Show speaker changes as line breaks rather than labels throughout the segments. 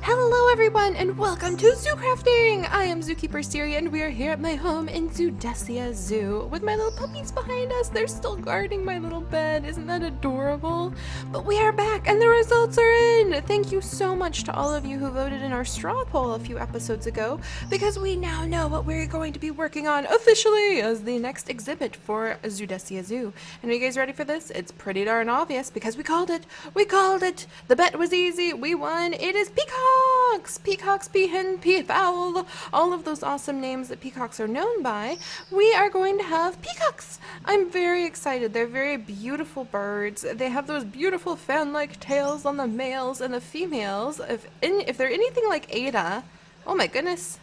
Hello everyone and welcome to Zoo Crafting! I am Zookeeper Seri and we are here at my home in Zoodesia Zoo with my little puppies behind us. They're still guarding my little bed. Isn't that adorable? But we are back and the results are in! Thank you so much to all of you who voted in our straw poll a few episodes ago because we now know what we're going to be working on officially as the next exhibit for Zoodesia Zoo. And are you guys ready for this? It's pretty darn obvious because we called it! We called it! The bet was easy! We won! It is Peacocks! Peacocks, peahen, peafowl, all of those awesome names that peacocks are known by. We are going to have peacocks! I'm very excited. They're very beautiful birds. They have those beautiful fan-like tails on the males and the females. If they're anything like Ada, oh my goodness,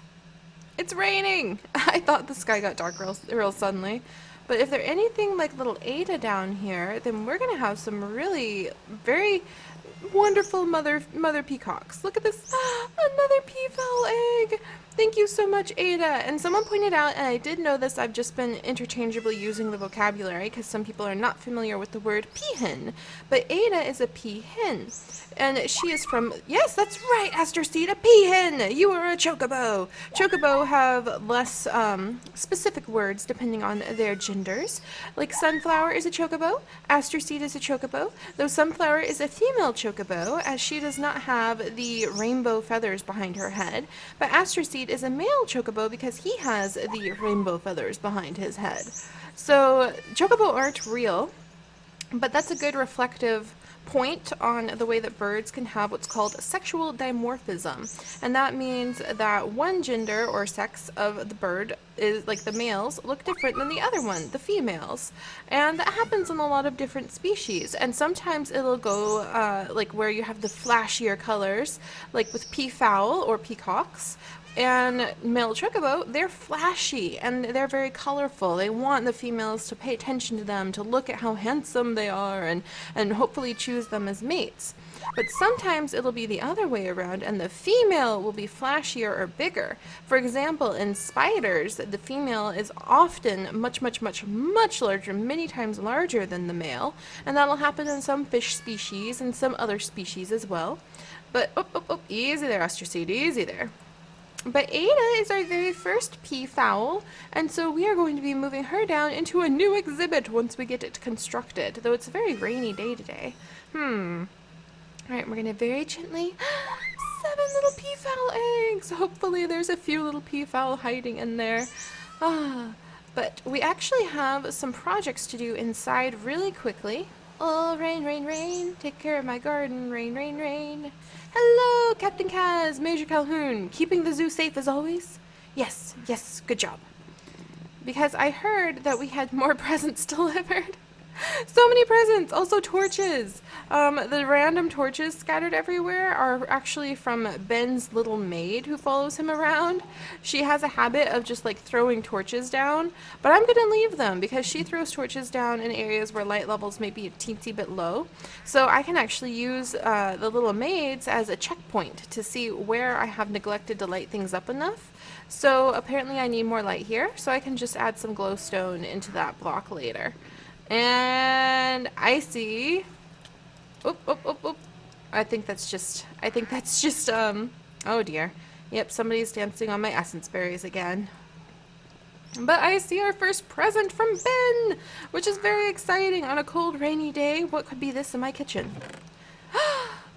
it's raining! I thought the sky got dark real suddenly. But if they're anything like little Ada down here, then we're going to have some really very wonderful mother peacocks. Look at this, another peafowl egg. Thank you so much, Ada. And someone pointed out, and I did know this, I've just been interchangeably using the vocabulary because some people are not familiar with the word peahen. But Ada is a peahen. And she is from, yes, that's right, Aster Seed, a peahen. You are a chocobo. Chocobo have less specific words depending on their genders. Like sunflower is a chocobo, Aster Seed is a chocobo, though sunflower is a female chocobo as she does not have the rainbow feathers behind her head. But Aster Seed is a male chocobo because he has the rainbow feathers behind his head. So chocobo aren't real, but that's a good reflective point on the way that birds can have what's called sexual dimorphism. And that means that one gender or sex of the bird is like the males look different than the other one, the females. And that happens in a lot of different species. And sometimes it'll go like where you have the flashier colors, like with peafowl or peacocks. And male chocobo, they're flashy and they're very colorful. They want the females to pay attention to them, to look at how handsome they are and hopefully choose them as mates. But sometimes it'll be the other way around and the female will be flashier or bigger. For example, in spiders, the female is often much larger, many times larger than the male. And that'll happen in some fish species and some other species as well. But, easy there, Aster Seed, easy there. But Ada is our very first peafowl, and so we are going to be moving her down into a new exhibit once we get it constructed, though it's a very rainy day today. Alright, we're going to very gently... 7 little peafowl eggs! Hopefully there's a few little peafowl hiding in there. But we actually have some projects to do inside really quickly. Oh, rain, rain, rain, take care of my garden, rain, rain, rain. Hello, Captain Kaz, Major Calhoun, keeping the zoo safe as always? Yes, yes, good job. Because I heard that we had more presents delivered. So many presents! Also torches! The random torches scattered everywhere are actually from Ben's little maid who follows him around. She has a habit of just like throwing torches down, but I'm gonna leave them because she throws torches down in areas where light levels may be a teensy bit low. So I can actually use the little maids as a checkpoint to see where I have neglected to light things up enough. So apparently I need more light here, so I can just add some glowstone into that block later. And I see, I think that's just, oh dear. Yep, somebody's dancing on my essence berries again. But I see our first present from Ben, which is very exciting on a cold, rainy day. What could be this in my kitchen?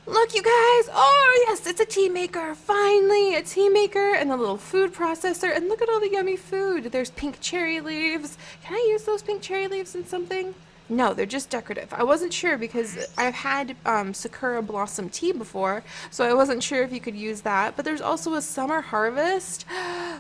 Look, you guys! Oh, yes, it's a tea maker! Finally, a tea maker and a little food processor. And look at all the yummy food. There's pink cherry leaves. Can I use those pink cherry leaves in something? No, they're just decorative. I wasn't sure because I've had Sakura Blossom tea before, so I wasn't sure if you could use that. But there's also a summer harvest.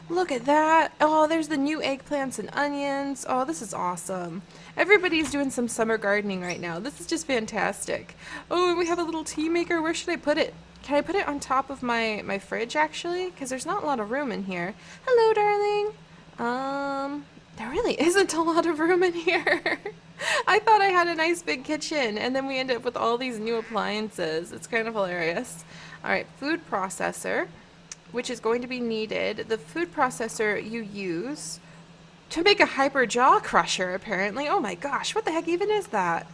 Look at that. Oh, there's the new eggplants and onions. Oh, this is awesome. Everybody's doing some summer gardening right now. This is just fantastic. Oh, and we have a little tea maker. Where should I put it? Can I put it on top of my fridge, actually? Because there's not a lot of room in here. Hello, darling. There really isn't a lot of room in here. I thought I had a nice big kitchen, and then we end up with all these new appliances. It's kind of hilarious. Alright, food processor, which is going to be needed. The food processor you use to make a hyper jaw crusher, apparently. Oh my gosh, what the heck even is that?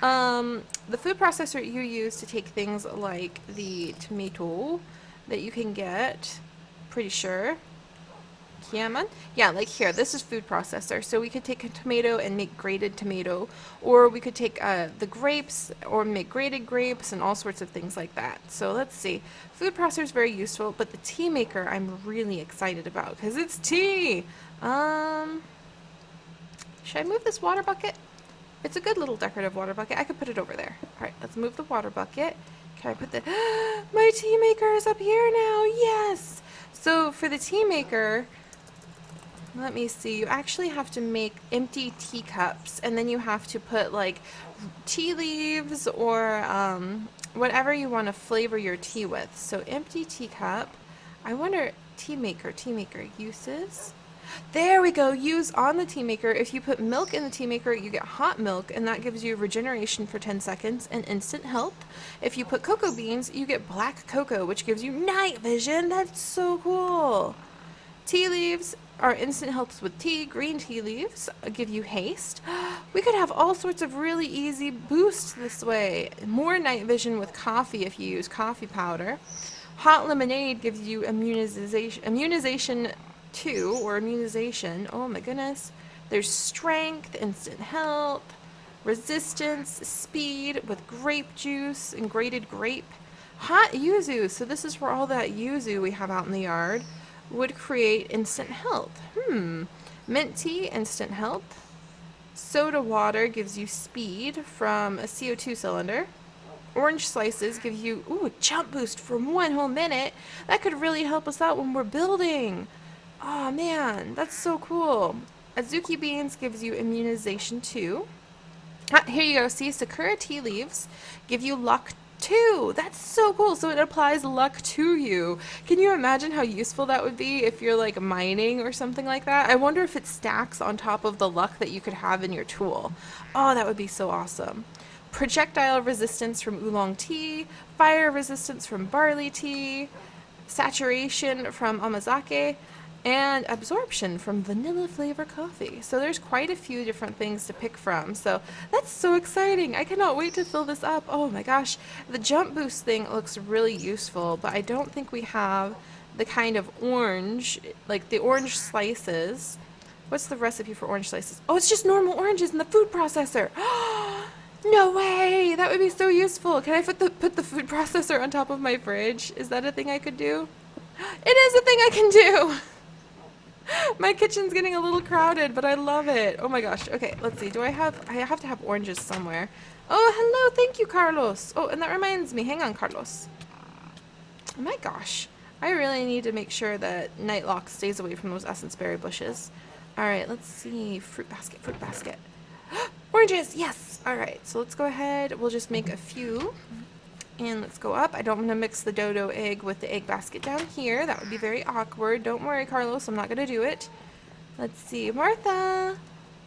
The food processor you use to take things like the tomato that you can get. Pretty sure. Yeah, like here, this is food processor. So we could take a tomato and make grated tomato, or we could take the grapes or make grated grapes and all sorts of things like that. So let's see. Food processor is very useful, but the tea maker I'm really excited about because it's tea. Should I move this water bucket? It's a good little decorative water bucket. I could put it over there. All right, let's move the water bucket. Can I put the... My tea maker is up here now. Yes! So for the tea maker... Let me see, you actually have to make empty teacups, and then you have to put like tea leaves or whatever you want to flavor your tea with. So empty teacup. I wonder, tea maker uses. There we go, use on the tea maker. If you put milk in the tea maker, you get hot milk, and that gives you regeneration for 10 seconds and instant health. If you put cocoa beans, you get black cocoa, which gives you night vision. That's so cool. Tea leaves are instant helps with tea. Green tea leaves give you haste. We could have all sorts of really easy boosts this way. More night vision with coffee if you use coffee powder. Hot lemonade gives you immunization 2 or immunization. Oh my goodness. There's strength, instant health, resistance, speed with grape juice and grated grape. Hot yuzu. So this is for all that yuzu we have out in the yard. Would create instant health. Mint tea, instant health. Soda water gives you speed from a CO2 cylinder. Orange slices give you a jump boost for 1 whole minute. That could really help us out when we're building. Oh man, that's so cool. Azuki beans gives you immunization 2. Here you go. See, Sakura tea leaves give you luck 2. That's so cool. So it applies luck to you. Can you imagine how useful that would be if you're like mining or something like that? I wonder if it stacks on top of the luck that you could have in your tool. Oh, that would be so awesome. Projectile resistance from oolong tea, fire resistance from barley tea, saturation from amazake, and absorption from vanilla flavor coffee. So there's quite a few different things to pick from. So that's so exciting. I cannot wait to fill this up. Oh my gosh. The jump boost thing looks really useful, but I don't think we have the kind of orange, like the orange slices. What's the recipe for orange slices? Oh, it's just normal oranges in the food processor. No way. That would be so useful. Can I put the food processor on top of my fridge? Is that a thing I could do? It is a thing I can do. My kitchen's getting a little crowded, but I love it. Oh my gosh. Okay, let's see. I have to have oranges somewhere. Oh, hello. Thank you, Carlos. Oh, and that reminds me. Hang on, Carlos. Oh my gosh. I really need to make sure that Nightlock stays away from those essence berry bushes. All right, let's see. Fruit basket. Oranges. Yes. All right. So let's go ahead. We'll just make a few. And let's go up. I don't want to mix the dodo egg with the egg basket down here. That would be very awkward. Don't worry, Carlos. I'm not going to do it. Let's see. Martha.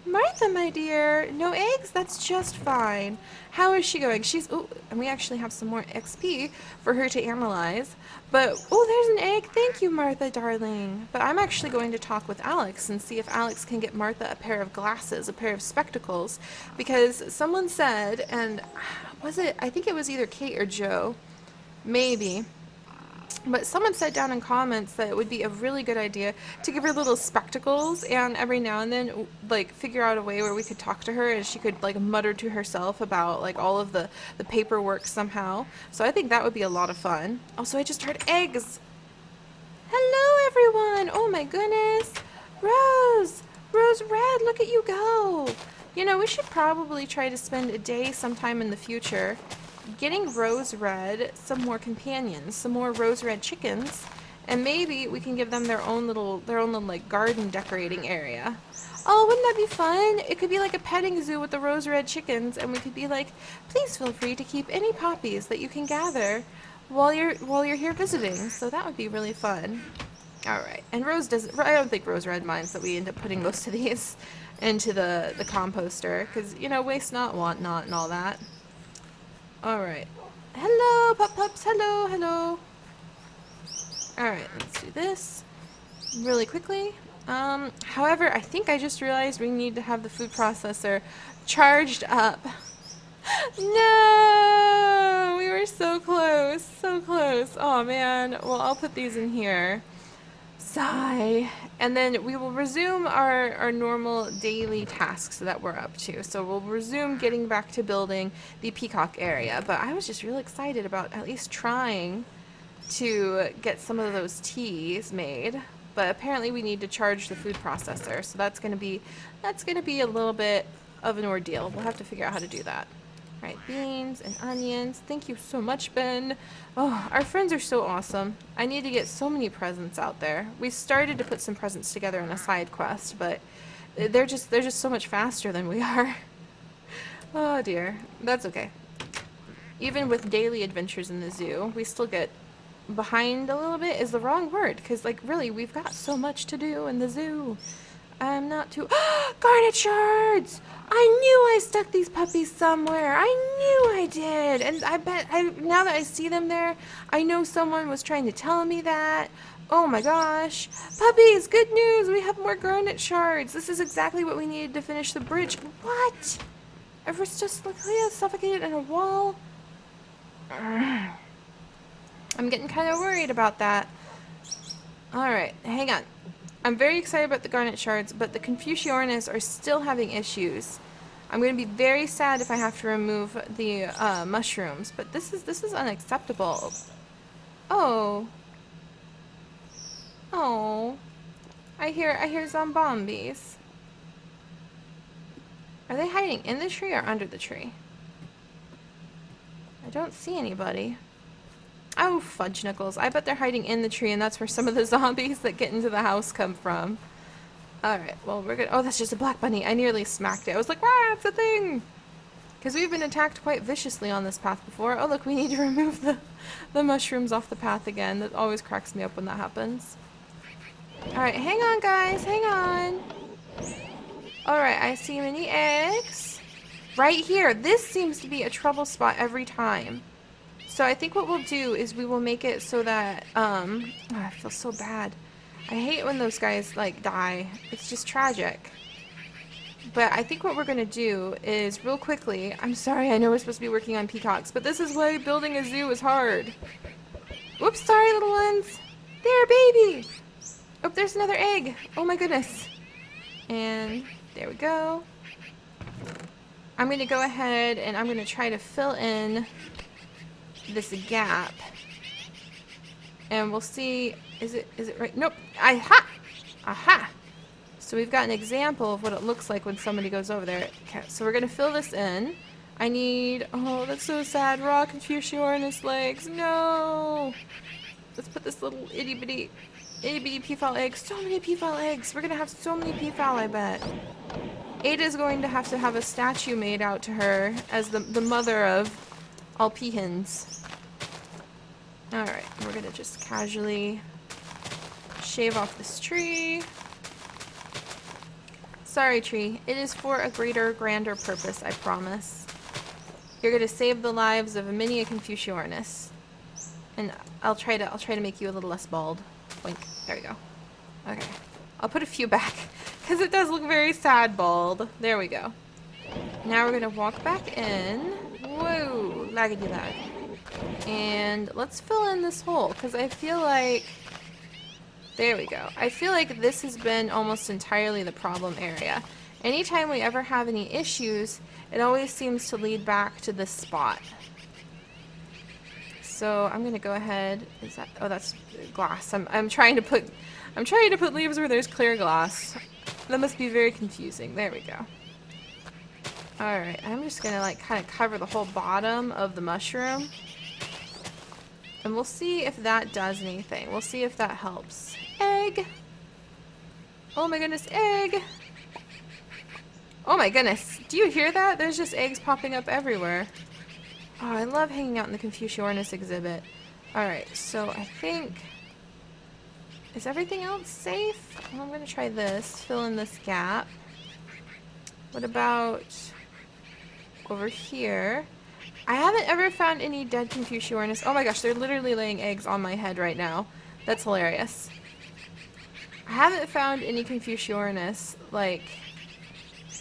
Martha, my dear. No eggs? That's just fine. How is she going? Oh, and we actually have some more XP for her to analyze. But, oh, there's an egg. Thank you, Martha, darling. But I'm actually going to talk with Alex and see if Alex can get Martha a pair of glasses, a pair of spectacles. Because someone said, and I think it was either Kate or Joe, maybe, but someone said down in comments that it would be a really good idea to give her little spectacles and every now and then like figure out a way where we could talk to her and she could like mutter to herself about like all of the paperwork somehow. So I think that would be a lot of fun. Also, I just heard eggs. Hello everyone. Oh my goodness. Rose Red, look at you go. You know, we should probably try to spend a day sometime in the future getting Rose Red some more companions, some more Rose Red chickens, and maybe we can give them their own little like garden decorating area. Oh, wouldn't that be fun? It could be like a petting zoo with the Rose Red chickens, and we could be like, please feel free to keep any poppies that you can gather while you're here visiting. So that would be really fun. All right, and I don't think Rose Red minds that we end up putting most of these into the composter, because, you know, waste not, want not, and all that. All right. Hello, pups. Hello. All right, let's do this really quickly. However, I think I just realized we need to have the food processor charged up. No, we were so close, so close. Oh man, well I'll put these in here. Sigh. And then we will resume our normal daily tasks that we're up to. So we'll resume getting back to building the Peacock area. But I was just really excited about at least trying to get some of those teas made. But apparently we need to charge the food processor. So that's gonna be a little bit of an ordeal. We'll have to figure out how to do that. All right, beans and onions. Thank you so much, Ben. Oh, our friends are so awesome. I need to get so many presents out there. We started to put some presents together in a side quest, but they're just so much faster than we are. Oh dear, that's okay. Even with daily adventures in the zoo, we still get behind a little bit is the wrong word, because like really we've got so much to do in the zoo. I'm not too garnet shards! I knew I stuck these puppies somewhere. I knew I did. And I bet now that I see them there, I know someone was trying to tell me that. Oh my gosh. Puppies, good news. We have more garnet shards. This is exactly what we needed to finish the bridge. What? Everyone's just suffocated in a wall. I'm getting kind of worried about that. Alright, hang on. I'm very excited about the garnet shards, but the Confuciusornis are still having issues. I'm going to be very sad if I have to remove the mushrooms, but this is unacceptable. Oh. Oh. I hear zombies. Are they hiding in the tree or under the tree? I don't see anybody. Oh, fudge knuckles. I bet they're hiding in the tree, and that's where some of the zombies that get into the house come from. Alright, well, we're good. Oh, that's just a black bunny. I nearly smacked it. I was like, wow, it's a thing! Because we've been attacked quite viciously on this path before. Oh, look, we need to remove the mushrooms off the path again. That always cracks me up when that happens. Alright, hang on, guys. Hang on. Alright, I see many eggs. Right here. This seems to be a trouble spot every time. So I think what we'll do is we will make it so that, oh, I feel so bad. I hate when those guys, like, die. It's just tragic. But I think what we're going to do is, real quickly, I'm sorry, I know we're supposed to be working on peacocks, but this is why building a zoo is hard. Whoops, sorry, little ones. There, baby. Oh, there's another egg. Oh, my goodness. And there we go. I'm going to go ahead and I'm going to try to fill in this gap, and we'll see. Is it right? Nope. Aha. So we've got an example of what it looks like when somebody goes over there. Okay, so we're gonna fill this in. I need, oh, that's so sad, raw Confuciusornis legs. No. Let's put this little itty bitty peafowl eggs. So many peafowl eggs. We're gonna have so many peafowl, I bet. Ada's going to have a statue made out to her as the mother of all peahens. Alright, we're gonna just casually shave off this tree. Sorry, tree. It is for a greater, grander purpose, I promise. You're gonna save the lives of many a Confuciusornis. And I'll try to make you a little less bald. Boink. There we go. Okay. I'll put a few back, because it does look very sad bald. There we go. Now we're gonna walk back in. Whoa, laggedy lag. And let's fill in this hole, because I feel like, there we go. I feel like this has been almost entirely the problem area. Anytime we ever have any issues, it always seems to lead back to this spot. So I'm gonna go ahead. Is that? Oh, that's glass. I'm trying to put leaves where there's clear glass. That must be very confusing. There we go. Alright, I'm just gonna like kind of cover the whole bottom of the mushroom. And we'll see if that does anything. We'll see if that helps. Egg! Oh my goodness, egg! Oh my goodness, do you hear that? There's just eggs popping up everywhere. Oh, I love hanging out in the Confuciusornis exhibit. Alright, so I think... Is everything else safe? Well, I'm gonna try this. Fill in this gap. What about... over here? I haven't ever found any dead Confuciusornis. Oh my gosh, they're literally laying eggs on my head right now. That's hilarious. I haven't found any Confuciusornis, like,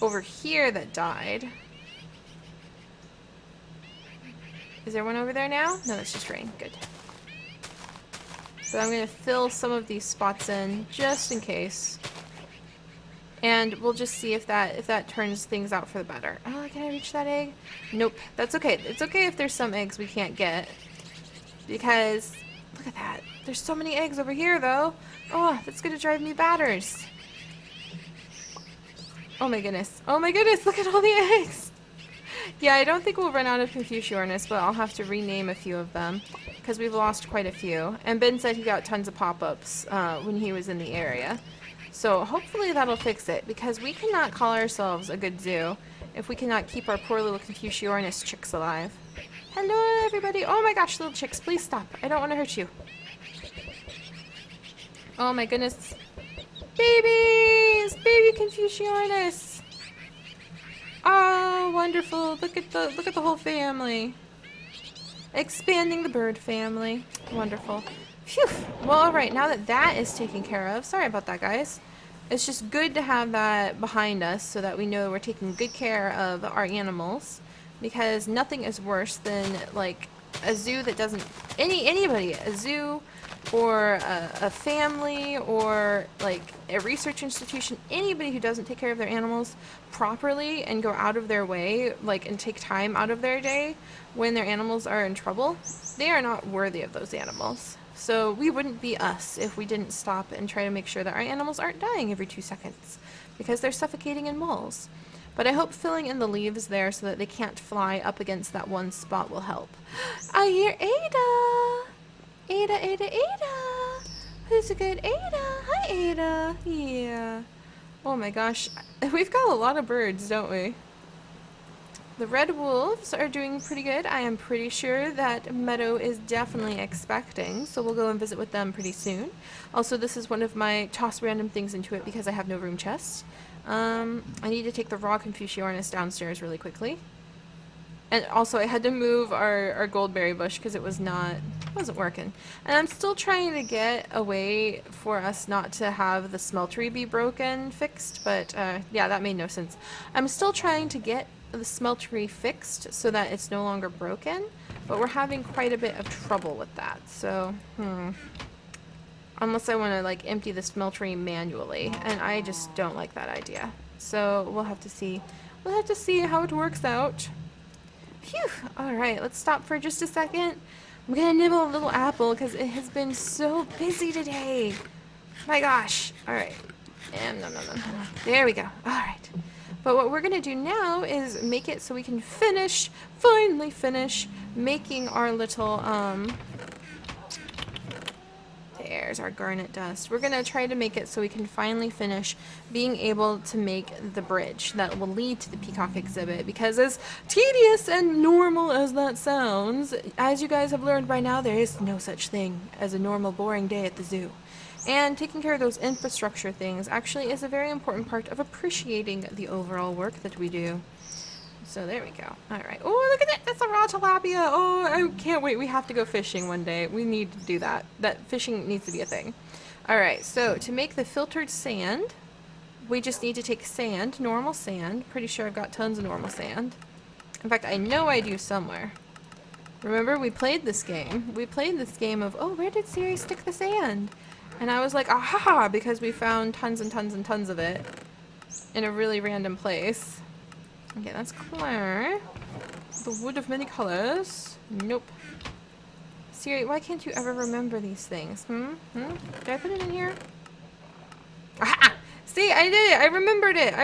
over here that died. Is there one over there now? No, it's just rain. Good. So I'm going to fill some of these spots in just in case. And we'll just see if that turns things out for the better. Oh, can I reach that egg? Nope. That's okay. It's okay if there's some eggs we can't get. Because, look at that. There's so many eggs over here, though. Oh, that's going to drive me batters. Oh my goodness. Oh my goodness, look at all the eggs. Yeah, I don't think we'll run out of Confuciusornis, but I'll have to rename a few of them. Because we've lost quite a few. And Ben said he got tons of pop-ups when he was in the area. So hopefully that'll fix it, because we cannot call ourselves a good zoo if we cannot keep our poor little Confuciusornis chicks alive. Hello, everybody. Oh my gosh, little chicks, please stop. I don't want to hurt you. Oh my goodness. Babies! Baby Confuciusornis! Oh, wonderful. Look at the whole family. Expanding the bird family. Wonderful. Phew. Well, alright, now that that is taken care of, sorry about that, guys. It's just good to have that behind us so that we know we're taking good care of our animals, because nothing is worse than, like, a zoo that doesn't, anybody, a zoo or a family or, like, a research institution, anybody who doesn't take care of their animals properly and go out of their way, like, and take time out of their day when their animals are in trouble, they are not worthy of those animals. So we wouldn't be us if we didn't stop and try to make sure that our animals aren't dying every 2 seconds, because they're suffocating in walls. But I hope filling in the leaves there so that they can't fly up against that one spot will help. I hear Ada! Ada, Ada, Ada! Who's a good Ada? Hi, Ada! Yeah. Oh my gosh. We've got a lot of birds, don't we? The red wolves are doing pretty good. I am pretty sure that Meadow is definitely expecting, so we'll go and visit with them pretty soon. Also, this is one of my toss random things into it because I have no room chest. I need to take the raw Confuciusornis downstairs really quickly. And also, I had to move our goldberry bush because it wasn't working. And I'm still trying to get a way for us not to have the smeltery be broken fixed, but yeah, that made no sense. I'm still trying to get the smeltery fixed so that it's no longer broken, but we're having quite a bit of trouble with that. So, unless I want to like empty the smeltery manually, and I just don't like that idea. So we'll have to see. We'll have to see how it works out. Phew! Alright, let's stop for just a second. I'm gonna nibble a little apple because it has been so busy today. My gosh. Alright. And no. There we go. Alright. But what we're gonna do now is make it so we can finally finish making our little, there's our garnet dust. We're gonna try to make it so we can finally finish being able to make the bridge that will lead to the Peacock exhibit, because as tedious and normal as that sounds, as you guys have learned by now, there is no such thing as a normal boring day at the zoo. And taking care of those infrastructure things actually is a very important part of appreciating the overall work that we do. So there we go. Alright. Oh, look at that! That's a raw tilapia! Oh, I can't wait. We have to go fishing one day. We need to do that. That fishing needs to be a thing. Alright, so to make the filtered sand, we just need to take sand, normal sand. Pretty sure I've got tons of normal sand. In fact, I know I do somewhere. Remember, we played this game. We played this game of, oh, where did Seri stick the sand? And I was like, aha, because we found tons and tons and tons of it in a really random place. Okay, that's clear. The wood of many colors. Nope. Seri, why can't you ever remember these things? Did I put it in here? Aha! See, I did it! I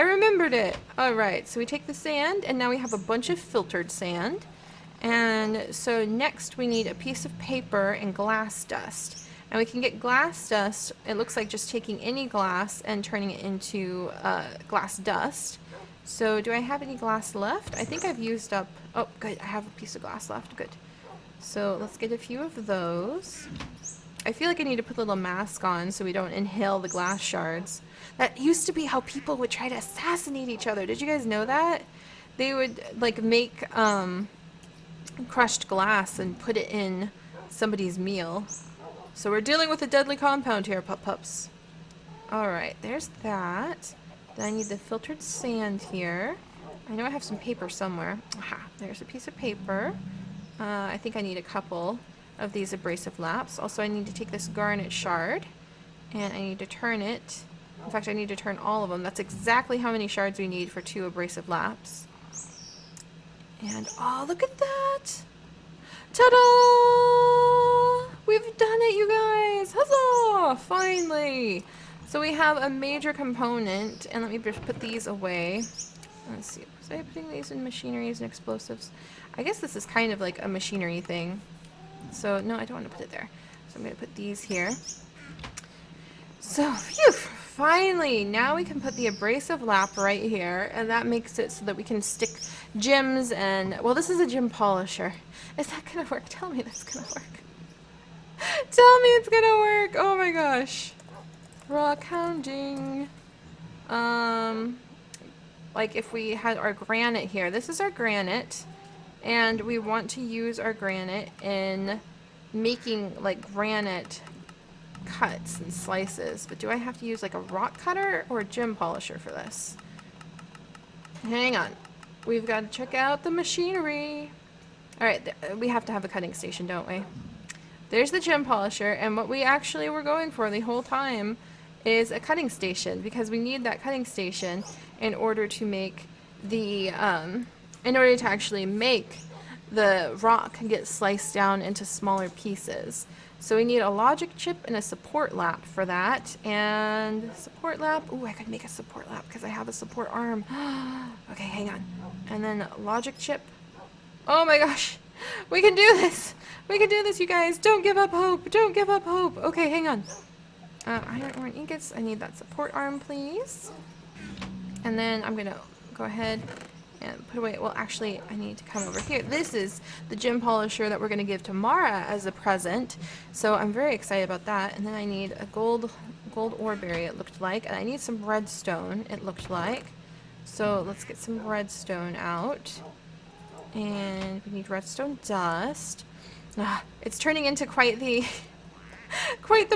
remembered it! Alright, so we take the sand, and now we have a bunch of filtered sand. And so next we need a piece of paper and glass dust. And we can get glass dust, it looks like just taking any glass and turning it into glass dust. So do I have any glass left? I think I've used up, oh good, I have a piece of glass left, good. So let's get a few of those. I feel like I need to put a little mask on so we don't inhale the glass shards. That used to be how people would try to assassinate each other. Did you guys know that? They would like make crushed glass and put it in somebody's meal. So we're dealing with a deadly compound here, pups. Alright, there's that. Then I need the filtered sand here. I know I have some paper somewhere. Aha, there's a piece of paper. I think I need a couple of these abrasive laps. Also, I need to take this garnet shard and I need to turn it. In fact, I need to turn all of them. That's exactly how many shards we need for 2 abrasive laps. And oh, look at that! Ta-da! We've done it, you guys! Huzzah! Finally! So we have a major component, and let me just put these away. Let's see. Was I putting these in machineries and explosives? I guess this is kind of like a machinery thing. So, no, I don't want to put it there. So I'm going to put these here. So, phew! Finally! Now we can put the abrasive lap right here, and that makes it so that we can stick gems and... Well, this is a gem polisher. Is that going to work? Tell me that's going to work. Tell me it's going to work! Oh my gosh. Rock hounding. Like if we had our granite here. This is our granite. And we want to use our granite in making like granite cuts and slices. But do I have to use like a rock cutter or a gem polisher for this? Hang on. We've got to check out the machinery. Alright, we have to have a cutting station, don't we? There's the gem polisher, and what we actually were going for the whole time is a cutting station, because we need that cutting station in order to make the, in order to actually make the rock get sliced down into smaller pieces. So we need a logic chip and a support lap for that, and support lap, ooh, I could make a support lap because I have a support arm. Okay, hang on. And then logic chip. Oh my gosh, we can do this! We can do this, you guys! Don't give up hope! Don't give up hope! Okay, hang on. Iron ore and ingots. I need that support arm, please. And then I'm gonna go ahead and put away. Well, actually, I need to come over here. This is the gem polisher that we're gonna give to Mara as a present. So I'm very excited about that. And then I need a gold ore berry, it looked like, and I need some redstone, it looked like. So let's get some redstone out. And we need redstone dust. It's turning into quite the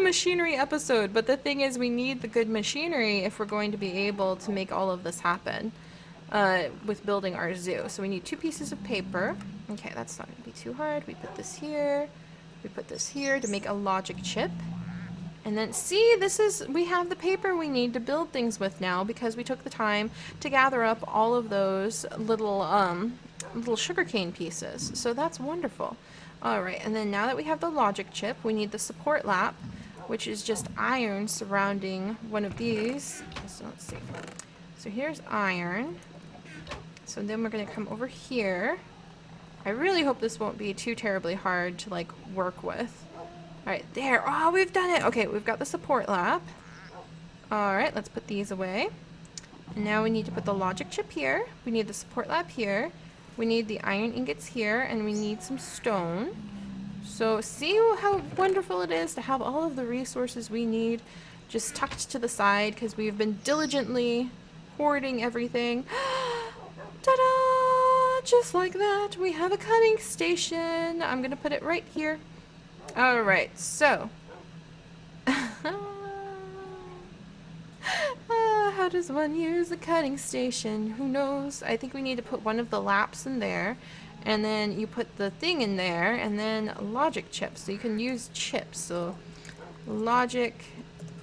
machinery episode, but the thing is we need the good machinery if we're going to be able to make all of this happen with building our zoo. So we need 2 pieces of paper. Okay, that's not going to be too hard. We put this here. We put this here to make a logic chip. And then, see, we have the paper we need to build things with now because we took the time to gather up all of those little sugarcane pieces. So that's wonderful. Alright, and then now that we have the logic chip, we need the support lap, which is just iron surrounding one of these. So let's see. So here's iron. So then we're going to come over here. I really hope this won't be too terribly hard to like work with. Alright, there. Oh, we've done it. Okay, we've got the support lap. Alright, let's put these away. And now we need to put the logic chip here. We need the support lap here. We need the iron ingots here, and we need some stone. So see how wonderful it is to have all of the resources we need just tucked to the side because we've been diligently hoarding everything. Ta-da! Just like that, we have a cutting station. I'm going to put it right here. Alright, so. How does one use a cutting station? Who knows? I think we need to put one of the laps in there, and then you put the thing in there, and then logic chips. So you can use chips. So logic.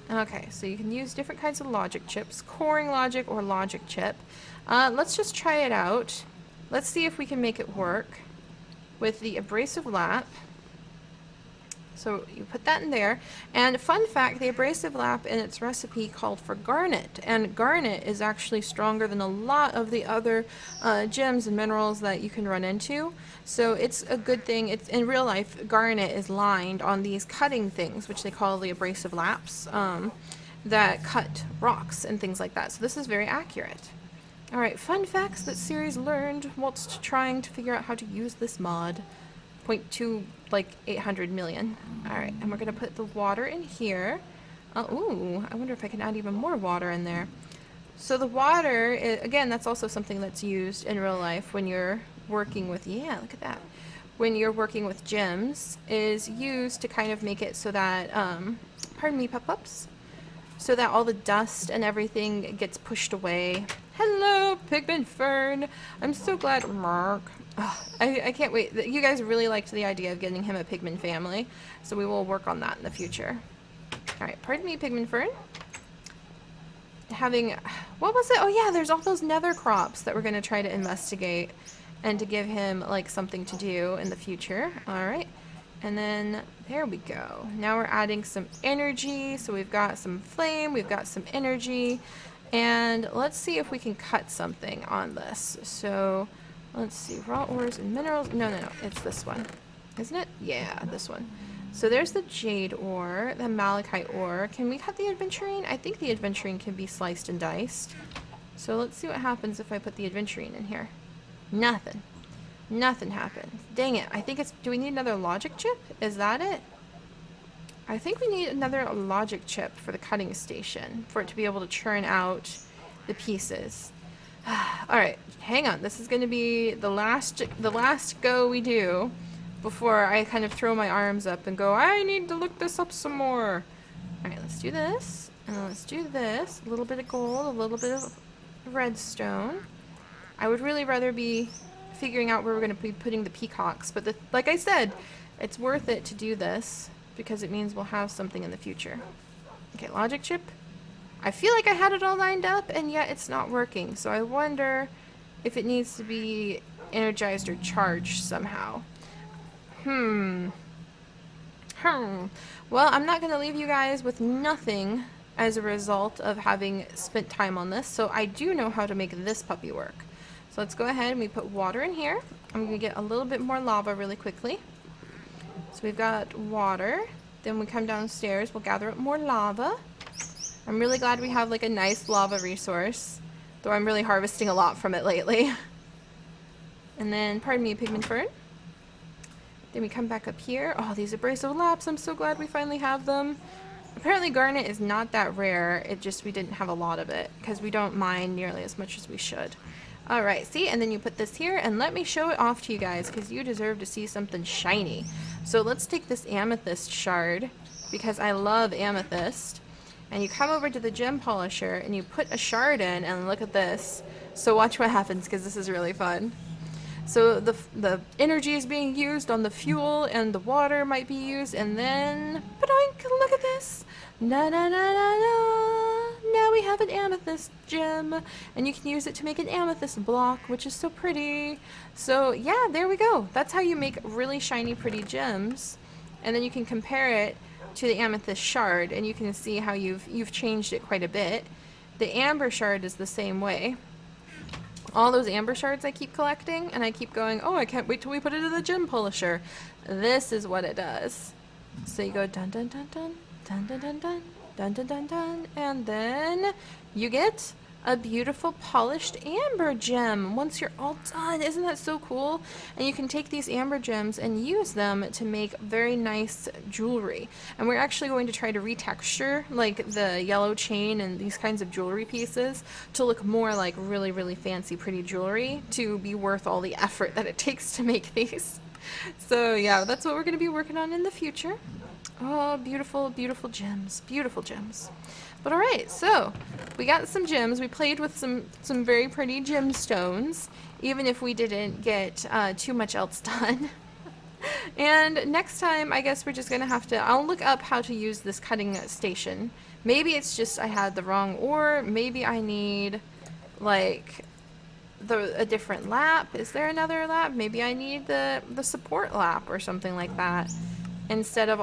Okay, so you can use different kinds of logic chips, coring logic or logic chip. Let's just try it out. Let's see if we can make it work with the abrasive lap. So you put that in there, and fun fact, the abrasive lap in its recipe called for garnet, and garnet is actually stronger than a lot of the other gems and minerals that you can run into, so it's a good thing. It's in real life, garnet is lined on these cutting things, which they call the abrasive laps, that cut rocks and things like that, so this is very accurate. Alright, fun facts that Seri's learned whilst trying to figure out how to use this mod. 0.2, like 800 million. Alright, and we're going to put the water in here. Ooh, I wonder if I can add even more water in there. So the water, again, that's also something that's used in real life when you're working with, yeah, look at that. When you're working with gems, is used to kind of make it so that, pardon me, pup-pups, so that all the dust and everything gets pushed away. Hello, Pigment fern. I'm so glad. Mark. Oh, I can't wait. You guys really liked the idea of getting him a pigment family, so we will work on that in the future. Alright, pardon me, pigment fern. Having, what was it? Oh yeah, there's all those nether crops that we're going to try to investigate and to give him like something to do in the future. Alright, and then there we go. Now we're adding some energy. So we've got some flame, we've got some energy, and let's see if we can cut something on this. So let's see, raw ores and minerals. No, it's this one, isn't it? Yeah, this one. So there's the jade ore, the malachite ore. Can we cut the adventurine? I think the adventurine can be sliced and diced. So let's see what happens if I put the adventurine in here. Nothing. Nothing happens. Dang it. I think it's... Do we need another logic chip? Is that it? I think we need another logic chip for the cutting station for it to be able to churn out the pieces. Alright, hang on. This is going to be the last go we do before I kind of throw my arms up and go, I need to look this up some more. Alright, let's do this. And let's do this. A little bit of gold, a little bit of redstone. I would really rather be figuring out where we're going to be putting the peacocks. But like I said, it's worth it to do this because it means we'll have something in the future. Okay, logic chip. I feel like I had it all lined up and yet it's not working. So I wonder if it needs to be energized or charged somehow. Well, I'm not going to leave you guys with nothing as a result of having spent time on this. So I do know how to make this puppy work. So let's go ahead and we put water in here. I'm going to get a little bit more lava really quickly. So we've got water. Then we come downstairs. We'll gather up more lava. I'm really glad we have like a nice lava resource. Though I'm really harvesting a lot from it lately. And then, pardon me, pigment fern. Then we come back up here. Oh, these abrasive laps. I'm so glad we finally have them. Apparently garnet is not that rare. It just, we didn't have a lot of it because we don't mine nearly as much as we should. Alright, see? And then you put this here and let me show it off to you guys because you deserve to see something shiny. So let's take this amethyst shard because I love amethyst. And you come over to the gem polisher and you put a shard in and look at this. So watch what happens because this is really fun. So the energy is being used on the fuel and the water might be used and then look at this. Na na na na na. Now we have an amethyst gem and you can use it to make an amethyst block, which is so pretty. So yeah, there we go. That's how you make really shiny pretty gems. And then you can compare it to the amethyst shard and you can see how you've changed it quite a bit. The amber shard is the same way. All those amber shards I keep collecting and I keep going, oh, I can't wait till we put it in the gem polisher. This is what it does. So you go dun dun dun dun dun dun dun dun dun dun dun dun and then you get a beautiful polished amber gem once you're all done. Isn't that so cool? And you can take these amber gems and use them to make very nice jewelry. And we're actually going to try to retexture like the yellow chain and these kinds of jewelry pieces to look more like really, really fancy, pretty jewelry to be worth all the effort that it takes to make these. So yeah, that's what we're going to be working on in the future. Oh, beautiful, beautiful gems. Beautiful gems. But alright, so we got some gems. We played with some very pretty gemstones, even if we didn't get too much else done. And next time, I guess we're just going to have to... I'll look up how to use this cutting station. Maybe it's just I had the wrong ore. Maybe I need, like, a different lap. Is there another lap? Maybe I need the support lap or something like that. Instead of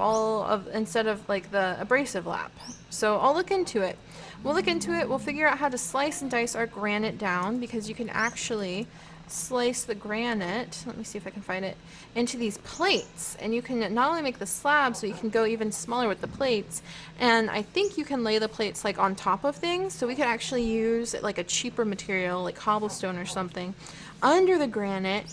like the abrasive lap. So I'll look into it. We'll look into it. We'll figure out how to slice and dice our granite down because you can actually slice the granite, let me see if I can find it, into these plates. And you can not only make the slabs, but you can go even smaller with the plates. And I think you can lay the plates like on top of things. So we could actually use like a cheaper material like cobblestone or something under the granite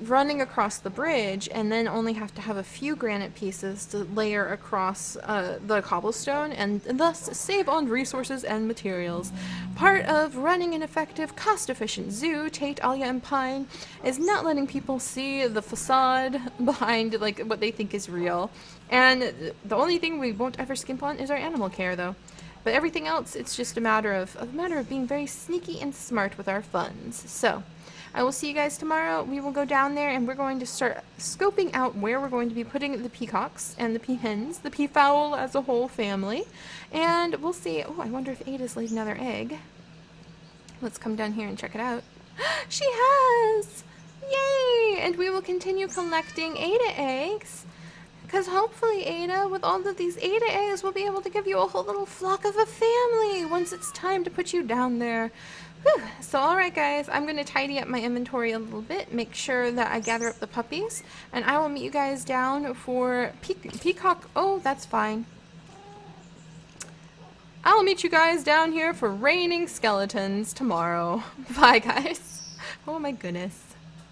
running across the bridge and then only have to have a few granite pieces to layer across the cobblestone and thus save on resources and materials. Part of running an effective, cost-efficient zoo, Tate, Alia, and Pine, is not letting people see the facade behind like what they think is real. And the only thing we won't ever skimp on is our animal care, though. But everything else, it's just a matter of being very sneaky and smart with our funds. So I will see you guys tomorrow. We will go down there and we're going to start scoping out where we're going to be putting the peacocks and the peahens, the peafowl as a whole family. And we'll see. Oh, I wonder if Ada's laid another egg. Let's come down here and check it out. She has! Yay! And we will continue collecting Ada eggs. Because hopefully, Ada, with all of these Ada eggs, we'll be able to give you a whole little flock of a family once it's time to put you down there. Whew. So, alright guys, I'm going to tidy up my inventory a little bit, make sure that I gather up the puppies, and I will meet you guys down for Peacock. Oh, that's fine. I'll meet you guys down here for raining skeletons tomorrow. Bye, guys. Oh my goodness.